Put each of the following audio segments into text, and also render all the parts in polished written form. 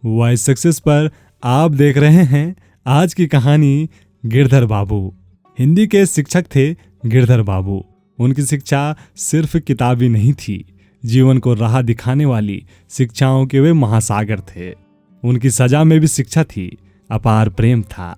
Voice success पर आप देख रहे हैं आज की कहानी गिरधर बाबू। हिंदी के शिक्षक थे गिरधर बाबू। उनकी शिक्षा सिर्फ किताबी नहीं थी, जीवन को राह दिखाने वाली शिक्षाओं के वे महासागर थे। उनकी सजा में भी शिक्षा थी, अपार प्रेम था।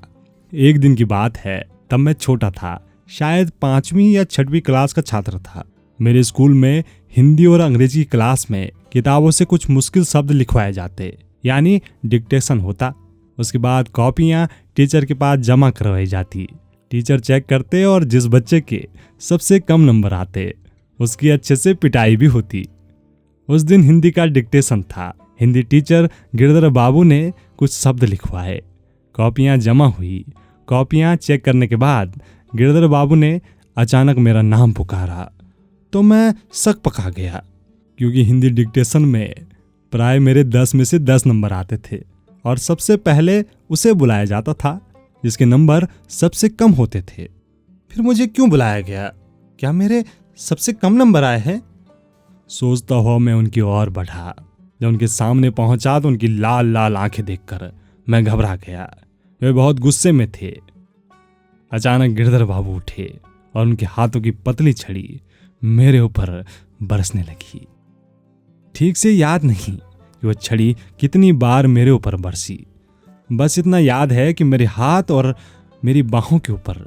एक दिन की बात है, तब मैं छोटा था, शायद 5वीं या 6वीं क्लास का छात्र था। मेरे स्कूल में हिंदी और अंग्रेजी की क्लास में किताबों से कुछ मुश्किल शब्द लिखवाए जाते, यानी डिक्टेशन होता। उसके बाद कॉपियां टीचर के पास जमा करवाई जाती। टीचर चेक करते और जिस बच्चे के सबसे कम नंबर आते उसकी अच्छे से पिटाई भी होती। उस दिन हिंदी का डिक्टेशन था। हिंदी टीचर गिरधर बाबू ने कुछ शब्द लिखवाए। कॉपियां जमा हुई। कॉपियां चेक करने के बाद गिरधर बाबू ने अचानक मेरा नाम पुकारा तो मैं शक पका गया, क्योंकि हिंदी डिक्टेशन में प्राय मेरे 10 में से 10 नंबर आते थे और सबसे पहले उसे बुलाया जाता था जिसके नंबर सबसे कम होते थे। फिर मुझे क्यों बुलाया गया? क्या मेरे सबसे कम नंबर आए हैं? सोचता हुआ मैं उनकी ओर बढ़ा। जब उनके सामने पहुंचा तो उनकी लाल लाल आंखें देखकर मैं घबरा गया। वे बहुत गुस्से में थे। अचानक गिरधर बाबू उठे और उनके हाथों की पतली छड़ी मेरे ऊपर बरसने लगी। ठीक से याद नहीं कि वह छड़ी कितनी बार मेरे ऊपर बरसी। बस इतना याद है कि मेरे हाथ और मेरी बाहों के ऊपर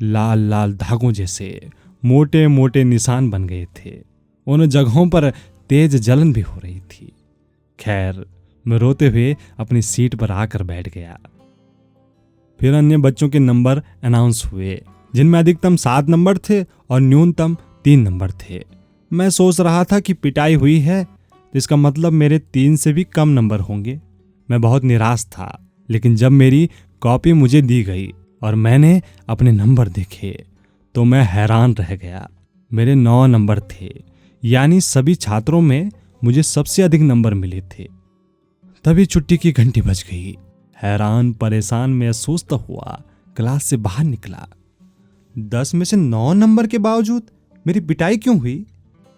लाल लाल धागों जैसे मोटे मोटे निशान बन गए थे। उन जगहों पर तेज जलन भी हो रही थी। खैर, मैं रोते हुए अपनी सीट पर आकर बैठ गया। फिर अन्य बच्चों के नंबर अनाउंस हुए, जिनमें अधिकतम 7 नंबर थे और न्यूनतम 3 नंबर थे। मैं सोच रहा था कि पिटाई हुई है, इसका मतलब मेरे 3 से भी कम नंबर होंगे। मैं बहुत निराश था, लेकिन जब मेरी कॉपी मुझे दी गई और मैंने अपने नंबर देखे तो मैं हैरान रह गया। मेरे 9 नंबर थे, यानी सभी छात्रों में मुझे सबसे अधिक नंबर मिले थे। तभी छुट्टी की घंटी बज गई। हैरान परेशान मैं सोचता हुआ क्लास से बाहर निकला। 10 में से 9 नंबर के बावजूद मेरी पिटाई क्यों हुई?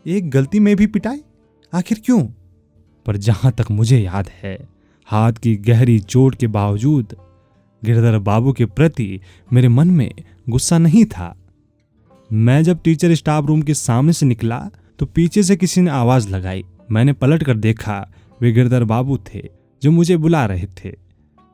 एक गलती में भी पिटाई, आखिर क्यों? पर जहां तक मुझे याद है, हाथ की गहरी चोट के बावजूद गिरधर बाबू के प्रति मेरे मन में गुस्सा नहीं था। मैं जब टीचर स्टाफ रूम के सामने से निकला तो पीछे से किसी ने आवाज लगाई। मैंने पलट कर देखा, वे गिरधर बाबू थे जो मुझे बुला रहे थे।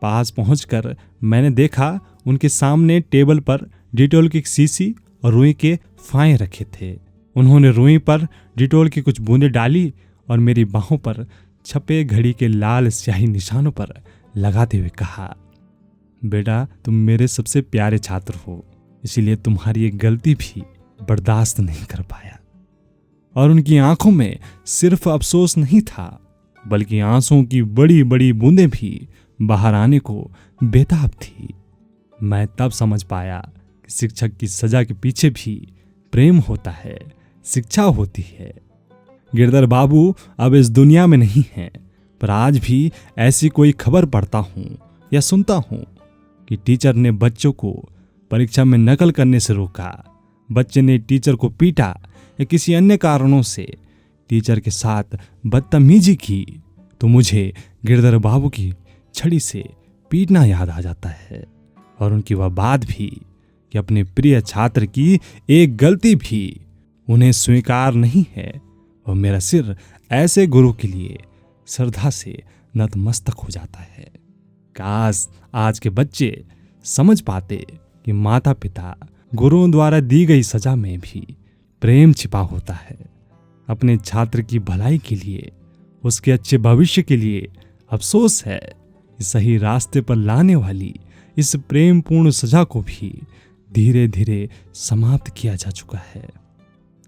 पास पहुंचकर मैंने देखा उनके सामने टेबल पर डिटोल की शीशी और रुई के फाए रखे थे। उन्होंने रुई पर डिटोल की कुछ बूंदें डाली और मेरी बाहों पर छपे घड़ी के लाल स्याही निशानों पर लगाते हुए कहा, बेटा, तुम मेरे सबसे प्यारे छात्र हो, इसीलिए तुम्हारी एक गलती भी बर्दाश्त नहीं कर पाया। और उनकी आंखों में सिर्फ अफसोस नहीं था, बल्कि आंसुओं की बड़ी बड़ी बूंदें भी बाहर आने को बेताब थी। मैं तब समझ पाया कि शिक्षक की सजा के पीछे भी प्रेम होता है, शिक्षा होती है। गिरधर बाबू अब इस दुनिया में नहीं हैं, पर आज भी ऐसी कोई खबर पढ़ता हूं या सुनता हूं कि टीचर ने बच्चों को परीक्षा में नकल करने से रोका, बच्चे ने टीचर को पीटा या किसी अन्य कारणों से टीचर के साथ बदतमीजी की, तो मुझे गिरधर बाबू की छड़ी से पीटना याद आ जाता है। और उनकी वह बात भी कि अपने प्रिय छात्र की एक गलती भी उन्हें स्वीकार नहीं है, और मेरा सिर ऐसे गुरु के लिए श्रद्धा से नतमस्तक हो जाता है। काश आज के बच्चे समझ पाते कि माता पिता गुरुओं द्वारा दी गई सजा में भी प्रेम छिपा होता है। अपने छात्र की भलाई के लिए, उसके अच्छे भविष्य के लिए अफसोस है कि सही रास्ते पर लाने वाली इस प्रेम पूर्ण सजा को भी धीरे धीरे समाप्त किया जा चुका है।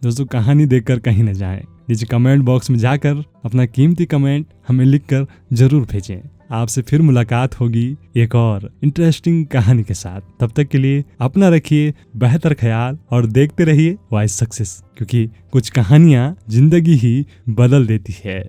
दोस्तों, कहानी देखकर कहीं न जाएं। नीचे कमेंट बॉक्स में जाकर अपना कीमती कमेंट हमें लिखकर जरूर भेजें। आपसे फिर मुलाकात होगी एक और इंटरेस्टिंग कहानी के साथ। तब तक के लिए अपना रखिए बेहतर ख्याल और देखते रहिए वॉइस सक्सेस, क्योंकि कुछ कहानियां जिंदगी ही बदल देती है।